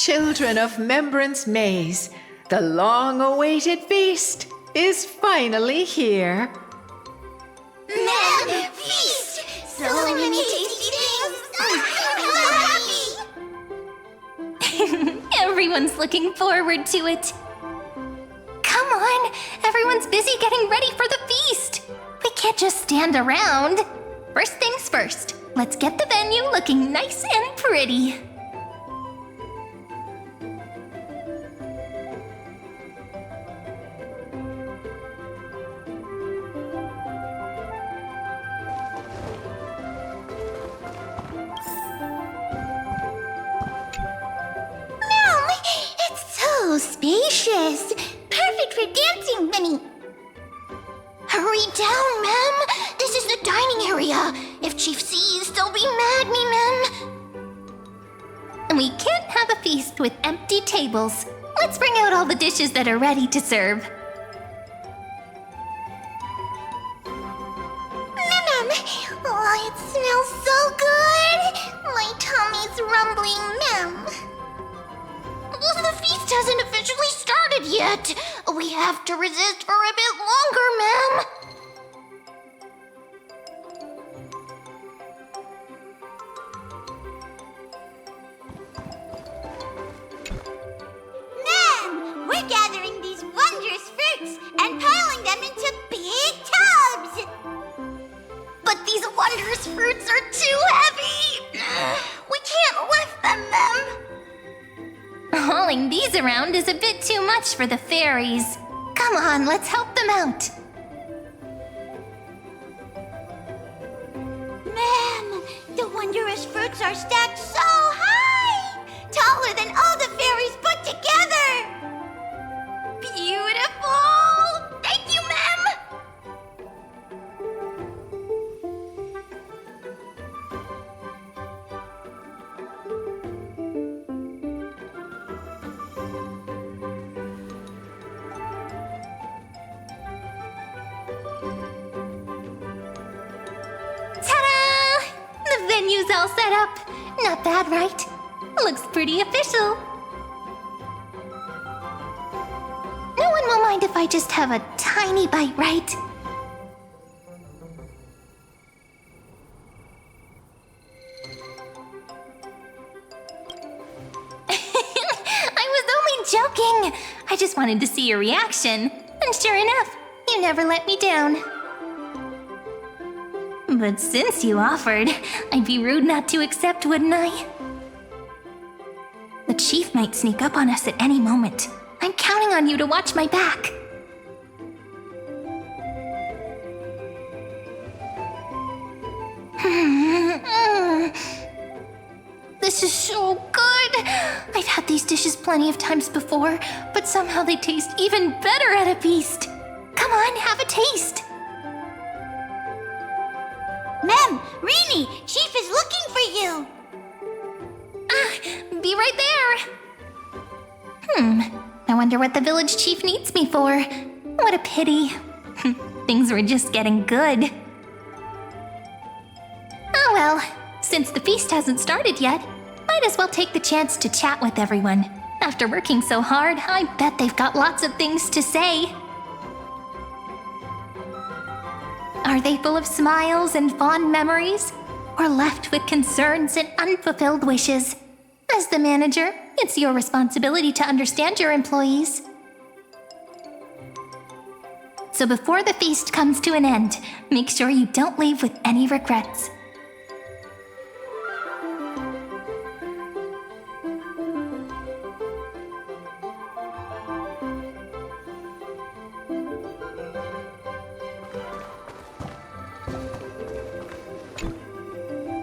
Children of Membrance Maze, the long-awaited feast is finally here. Ma'am, feast! So many tasty things! I'm so happy! Everyone's looking forward to it. Come on, everyone's busy getting ready for the feast. We can't just stand around. First things first, let's get the venue looking nice and pretty. So spacious! Perfect for dancing, Minnie! Hurry down, ma'am! This is the dining area! If Chief sees, they'll be mad at me, ma'am! And we can't have a feast with empty tables. Let's bring out all the dishes that are ready to serve. Ma'am! Oh, it smells so good! My tummy's rumbling, ma'am! The feast hasn't officially started yet. We have to resist for a bit longer, ma'am. Ma'am, we're gathering these wondrous fruits and piling them into big tubs. But these wondrous fruits are too heavy. We can't lift them, ma'am. Hauling these around is a bit too much for the fairies. Come on, let's help them out. Ma'am, the wondrous fruits are stacked so high! Taller than all the fairies put together! Beautiful! Thank you, ma'am! Ta-da! The venue's all set up. Not bad, right? Looks pretty official. No one will mind if I just have a tiny bite, right? I was only joking. I just wanted to see your reaction. And sure enough, you never let me down. But since you offered, I'd be rude not to accept, wouldn't I? The chief might sneak up on us at any moment. I'm counting on you to watch my back. This is so good! I've had these dishes plenty of times before, but somehow they taste even better at a feast. Come on, have a taste. Ma'am, Rini, Chief is looking for you! Be right there. I wonder what the village chief needs me for. What a pity. Things were just getting good. Oh well, since the feast hasn't started yet, might as well take the chance to chat with everyone. After working so hard, I bet they've got lots of things to say. Are they full of smiles and fond memories? Or left with concerns and unfulfilled wishes? As the manager, it's your responsibility to understand your employees. So before the feast comes to an end, make sure you don't leave with any regrets.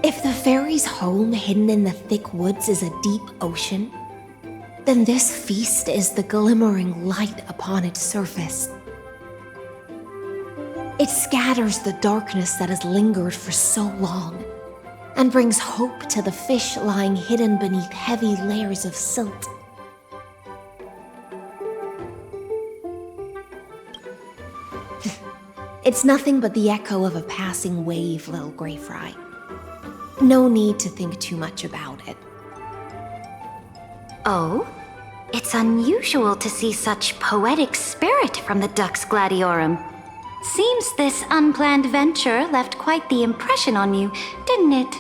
If the fairy's home hidden in the thick woods is a deep ocean, then this feast is the glimmering light upon its surface. It scatters the darkness that has lingered for so long and brings hope to the fish lying hidden beneath heavy layers of silt. It's nothing but the echo of a passing wave, little gray fry. No need to think too much about it. Oh? It's unusual to see such poetic spirit from the Dux Gladiorum. Seems this unplanned venture left quite the impression on you, didn't it?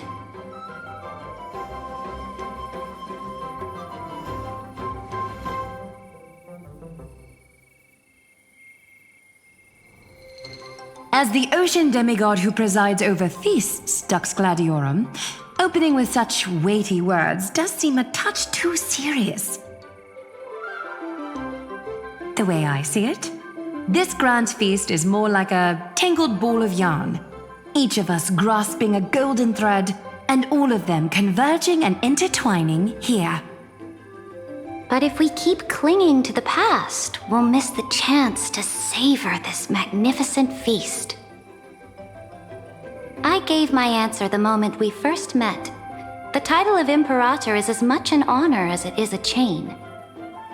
As the ocean demigod who presides over feasts, Dux Gladiorum, opening with such weighty words does seem a touch too serious. The way I see it, this grand feast is more like a tangled ball of yarn, each of us grasping a golden thread, and all of them converging and intertwining here. But if we keep clinging to the past, we'll miss the chance to savor this magnificent feast. I gave my answer the moment we first met. The title of Imperator is as much an honor as it is a chain.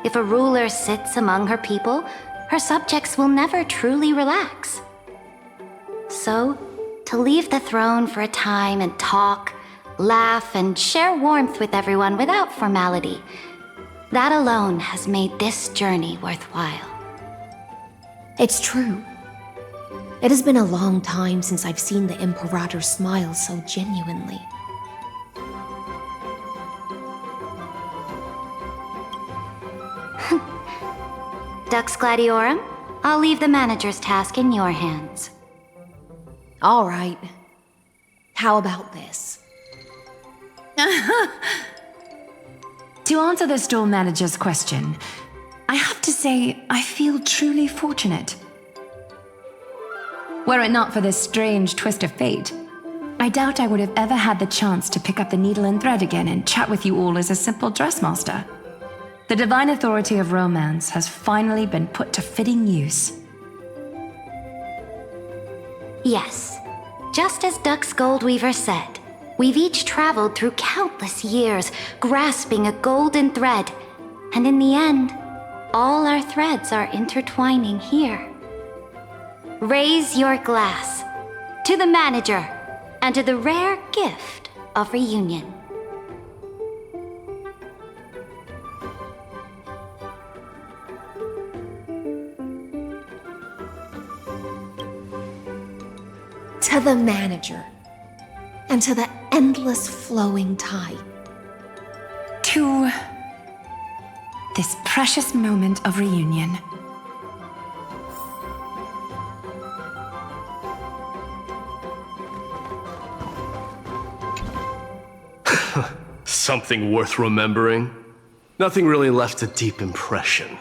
If a ruler sits among her people, her subjects will never truly relax. So, to leave the throne for a time and talk, laugh, and share warmth with everyone without formality, that alone has made this journey worthwhile. It's true. It has been a long time since I've seen the Imperator smile so genuinely. Dux Gladiorum, I'll leave the manager's task in your hands. All right. How about this? To answer the store manager's question, I have to say I feel truly fortunate. Were it not for this strange twist of fate, I doubt I would have ever had the chance to pick up the needle and thread again and chat with you all as a simple dressmaster. The divine authority of romance has finally been put to fitting use. Yes, just as Dux Goldweaver said, we've each traveled through countless years, grasping a golden thread, and in the end, all our threads are intertwining here. Raise your glass to the manager and to the rare gift of reunion. To the manager, and to the endless flowing tide. To this precious moment of reunion. Something worth remembering? Nothing really left a deep impression.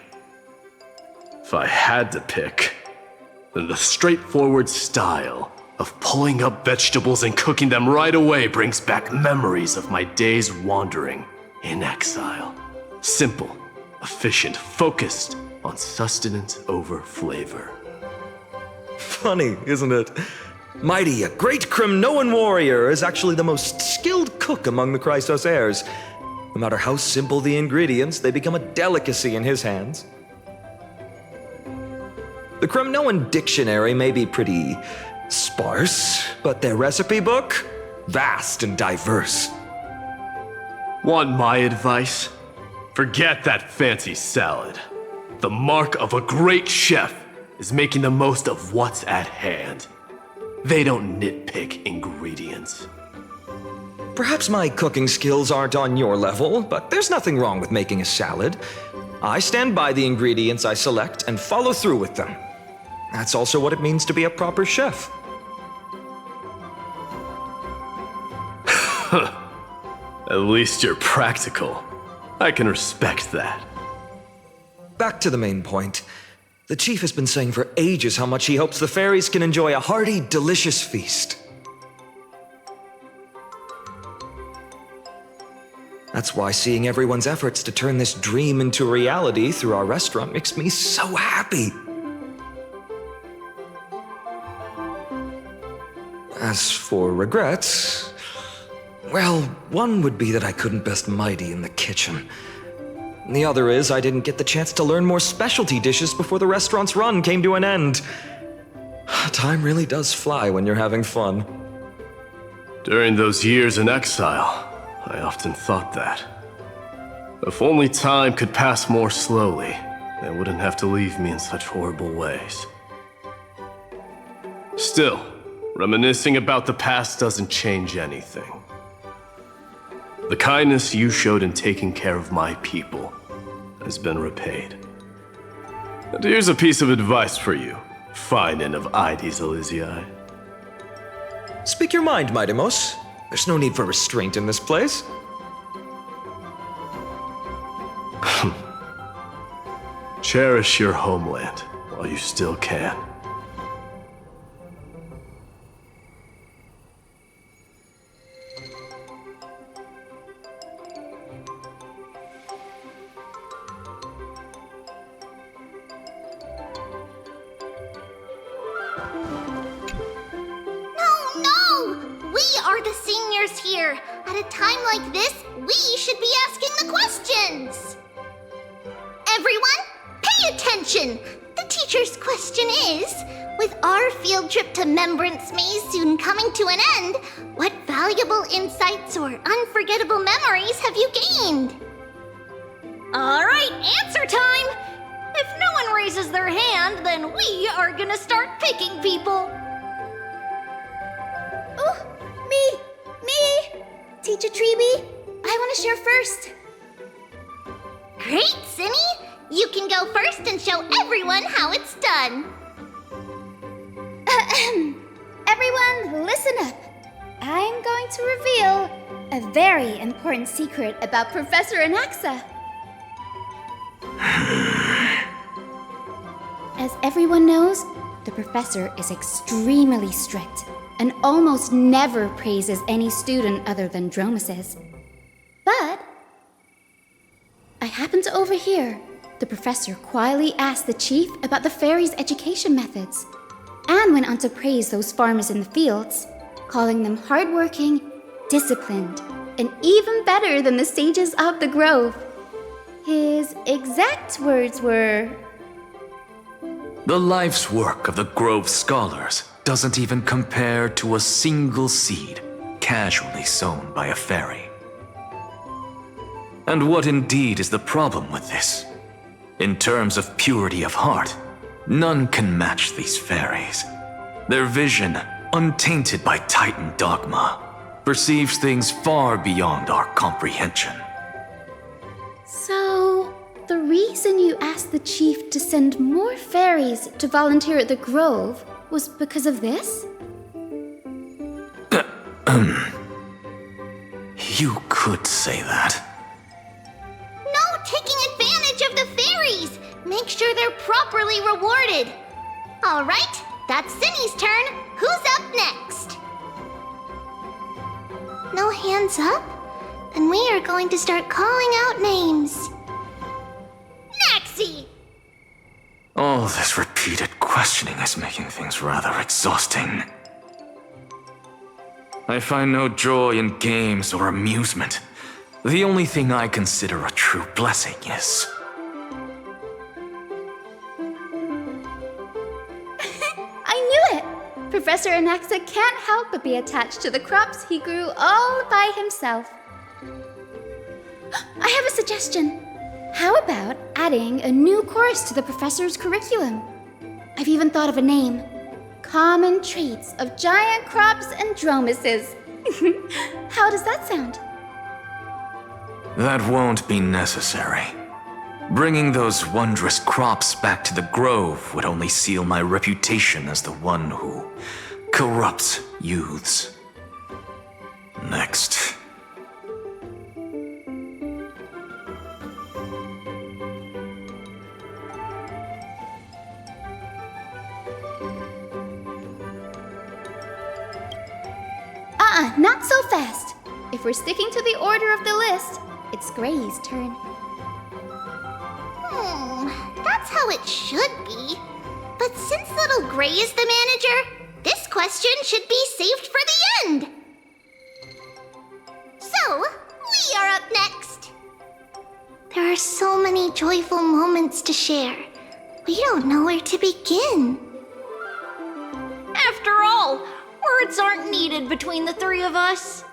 If I had to pick, then the straightforward style of pulling up vegetables and cooking them right away brings back memories of my days wandering in exile. Simple, efficient, focused on sustenance over flavor. Funny, isn't it? Mighty, a great Crimnoan warrior, is actually the most skilled cook among the Chrysos heirs. No matter how simple the ingredients, they become a delicacy in his hands. The Crimnoan dictionary may be pretty sparse, but their recipe book, vast and diverse. Want my advice? Forget that fancy salad. The mark of a great chef is making the most of what's at hand. They don't nitpick ingredients. Perhaps my cooking skills aren't on your level, but there's nothing wrong with making a salad. I stand by the ingredients I select and follow through with them. That's also what it means to be a proper chef. At least you're practical. I can respect that. Back to the main point. The chief has been saying for ages how much he hopes the fairies can enjoy a hearty, delicious feast. That's why seeing everyone's efforts to turn this dream into reality through our restaurant makes me so happy. As for regrets, well, one would be that I couldn't best Mighty in the kitchen. The other is I didn't get the chance to learn more specialty dishes before the restaurant's run came to an end. Time really does fly when you're having fun. During those years in exile, I often thought that. If only time could pass more slowly, they wouldn't have to leave me in such horrible ways. Still, reminiscing about the past doesn't change anything. The kindness you showed in taking care of my people has been repaid. And here's a piece of advice for you, Finin of Ides Elysiae. Speak your mind, Midemos. There's no need for restraint in this place. Cherish your homeland while you still can. Here. At a time like this, we should be asking the questions. Everyone, pay attention. The teacher's question is, with our field trip to Membrance Maze soon coming to an end, what valuable insights or unforgettable memories have you gained? All right, answer time. If no one raises their hand, then we are gonna start picking people. Oh, me! Teacher Treeby, I want to share first. Great, Cinny! You can go first and show everyone how it's done. Everyone, listen up. I'm going to reveal a very important secret about Professor Anaxa. As everyone knows, the professor is extremely strict and almost never praises any student other than Dromeses. But I happened to overhear the professor quietly asked the chief about the fairies' education methods, and went on to praise those farmers in the fields, calling them hardworking, disciplined, and even better than the sages of the grove. His exact words were, "The life's work of the Grove scholars doesn't even compare to a single seed casually sown by a fairy." And what indeed is the problem with this? In terms of purity of heart, none can match these fairies. Their vision, untainted by Titan dogma, perceives things far beyond our comprehension. So, the reason you asked the chief to send more fairies to volunteer at the Grove was because of this? You could say that. No taking advantage of the fairies! Make sure they're properly rewarded. All right, that's Cinny's turn. Who's up next? No hands up? Then we are going to start calling out names. Naxi! All this repeated questioning is making things rather exhausting. I find no joy in games or amusement. The only thing I consider a true blessing is... I knew it! Professor Anaxa can't help but be attached to the crops he grew all by himself. I have a suggestion. How about adding a new course to the professor's curriculum? I've even thought of a name. Common Traits of Giant Crops and Dromeses. How does that sound? That won't be necessary. Bringing those wondrous crops back to the Grove would only seal my reputation as the one who corrupts youths. Next. Not so fast. If we're sticking to the order of the list, it's Gray's turn. That's how it should be. But since little Gray is the manager, this question should be saved for the end. So, we are up next. There are so many joyful moments to share. We don't know where to begin. After all, words aren't needed between the three of us.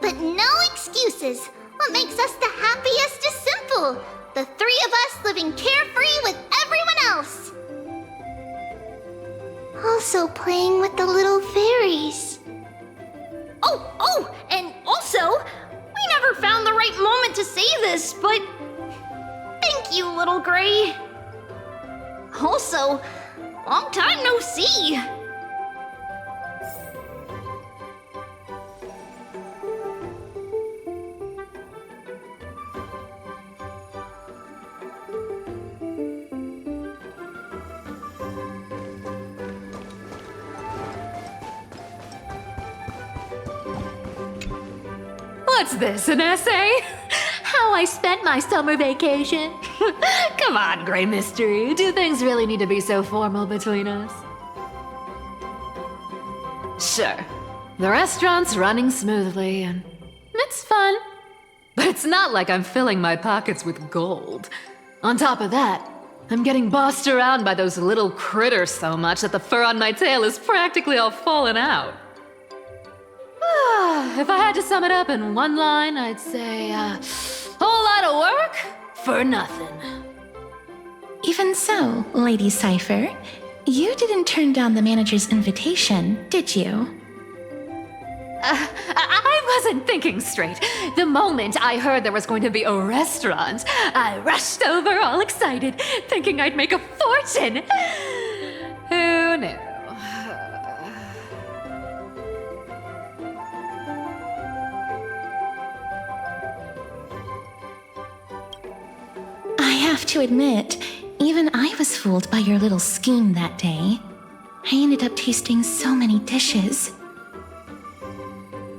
But no excuses. What makes us the happiest is simple. The three of us living carefree with everyone else. Also playing with the little fairies. Oh, and also, we never found the right moment to say this, but thank you, Little Gray. Also, long time no see. What's this, an essay? How I spent my summer vacation? Come on, Gray Mystery. Do things really need to be so formal between us? Sure. The restaurant's running smoothly and it's fun. But it's not like I'm filling my pockets with gold. On top of that, I'm getting bossed around by those little critters so much that the fur on my tail is practically all fallen out. If I had to sum it up in one line, I'd say, whole lot of work for nothing. Even so, Lady Cypher, you didn't turn down the manager's invitation, did you? I wasn't thinking straight. The moment I heard there was going to be a restaurant, I rushed over all excited, thinking I'd make a fortune. Who knew? I have to admit, even I was fooled by your little scheme that day. I ended up tasting so many dishes.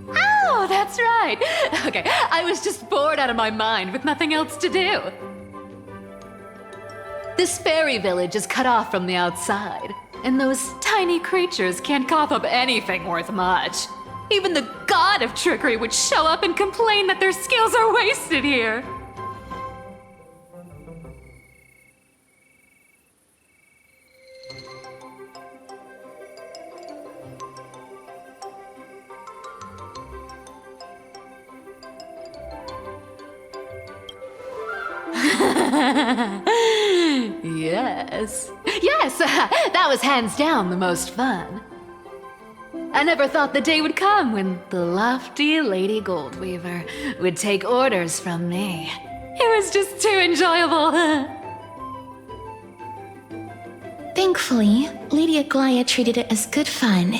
Oh, that's right. Okay, I was just bored out of my mind with nothing else to do. This fairy village is cut off from the outside, and those tiny creatures can't cough up anything worth much. Even the god of trickery would show up and complain that their skills are wasted here. Yes, that was hands down the most fun. I never thought the day would come when the lofty Lady Goldweaver would take orders from me. It was just too enjoyable. Thankfully, Lady Aglaia treated it as good fun.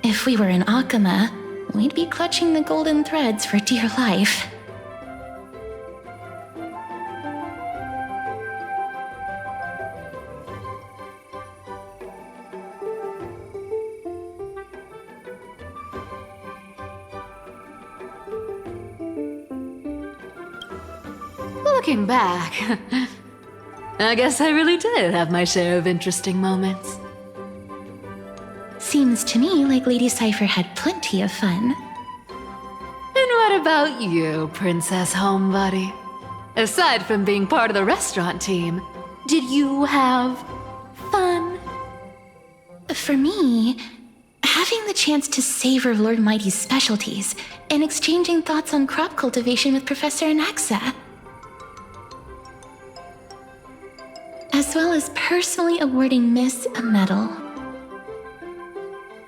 If we were in Akama, we'd be clutching the golden threads for dear life. Looking back, I guess I really did have my share of interesting moments. Seems to me like Lady Cypher had plenty of fun. And what about you, Princess Homebody? Aside from being part of the restaurant team, did you have fun? For me, having the chance to savor Lord Mighty's specialties and exchanging thoughts on crop cultivation with Professor Anaxa, as well as personally awarding Miss a medal.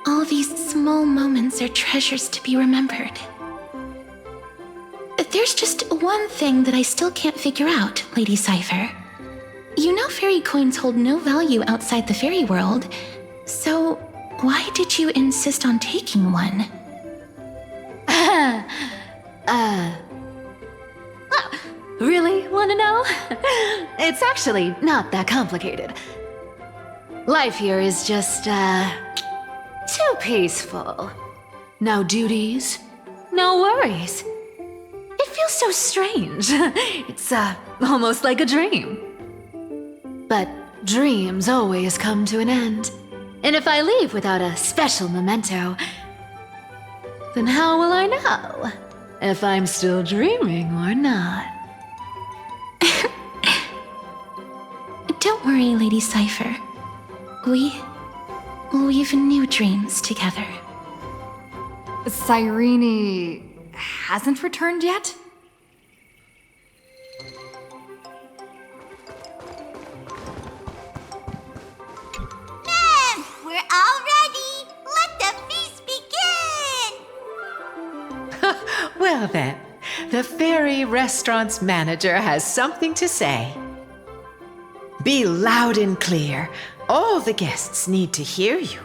All these small moments are treasures to be remembered. There's just one thing that I still can't figure out, Lady Cypher. You know fairy coins hold no value outside the fairy world, so why did you insist on taking one? Really want to know? It's actually not that complicated. Life here is just, too peaceful. No duties, no worries. It feels so strange. It's, almost like a dream. But dreams always come to an end. And if I leave without a special memento, then how will I know if I'm still dreaming or not? Don't worry, Lady Cypher. We've new dreams together. Cyrene hasn't returned yet? Well then, the fairy restaurant's manager has something to say. Be loud and clear. All the guests need to hear you.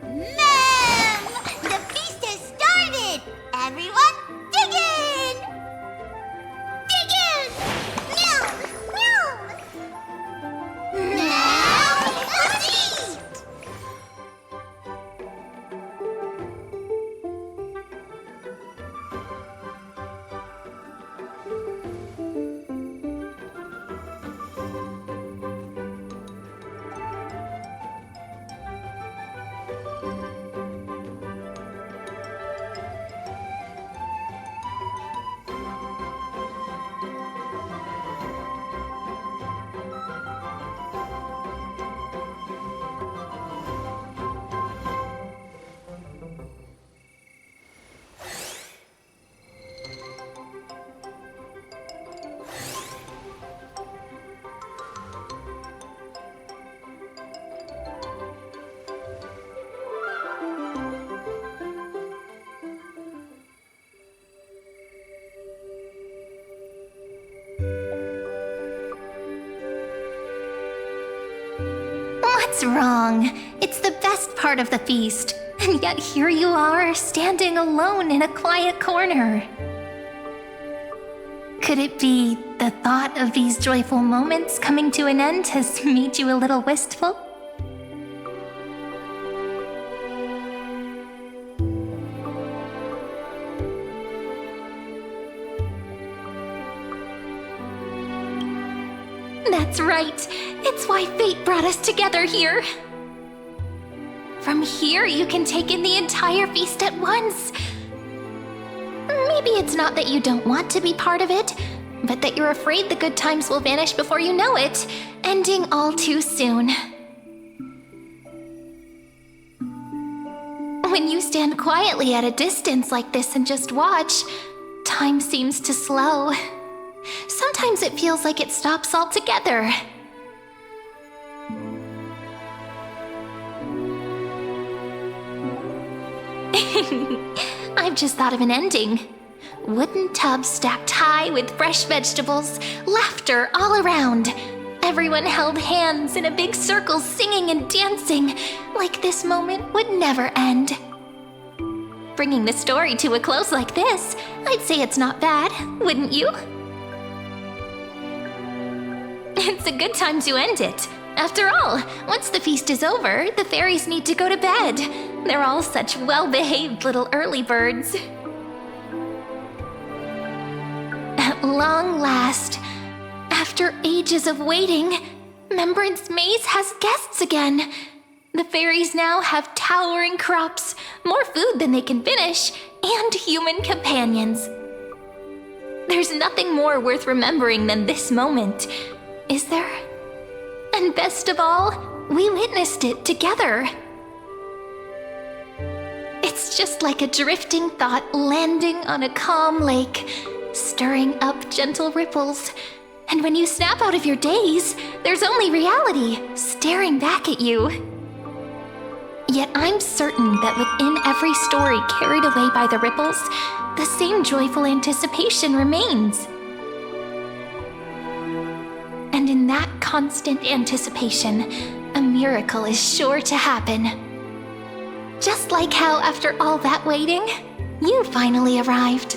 Ma'am! The feast has started! Everyone, dig in! Dig in! Meow! Meow! Now, let's eat! What's wrong? It's the best part of the feast. And yet here you are, standing alone in a quiet corner. Could it be the thought of these joyful moments coming to an end has made you a little wistful? That's right. It's why fate brought us together here. From here, you can take in the entire feast at once. Maybe it's not that you don't want to be part of it, but that you're afraid the good times will vanish before you know it, ending all too soon. When you stand quietly at a distance like this and just watch, time seems to slow. Sometimes it feels like it stops altogether. I've just thought of an ending. Wooden tubs stacked high with fresh vegetables, laughter all around. Everyone held hands in a big circle singing and dancing, like this moment would never end. Bringing the story to a close like this, I'd say it's not bad, wouldn't you? It's a good time to end it. After all, once the feast is over, the fairies need to go to bed. They're all such well-behaved little early birds. At long last, after ages of waiting, Remembrance Maze has guests again. The fairies now have towering crops, more food than they can finish, and human companions. There's nothing more worth remembering than this moment, is there? And best of all, we witnessed it together. It's just like a drifting thought landing on a calm lake, stirring up gentle ripples. And when you snap out of your daze, there's only reality staring back at you. Yet I'm certain that within every story carried away by the ripples, the same joyful anticipation remains. And in that constant anticipation, a miracle is sure to happen. Just like how after all that waiting, you finally arrived.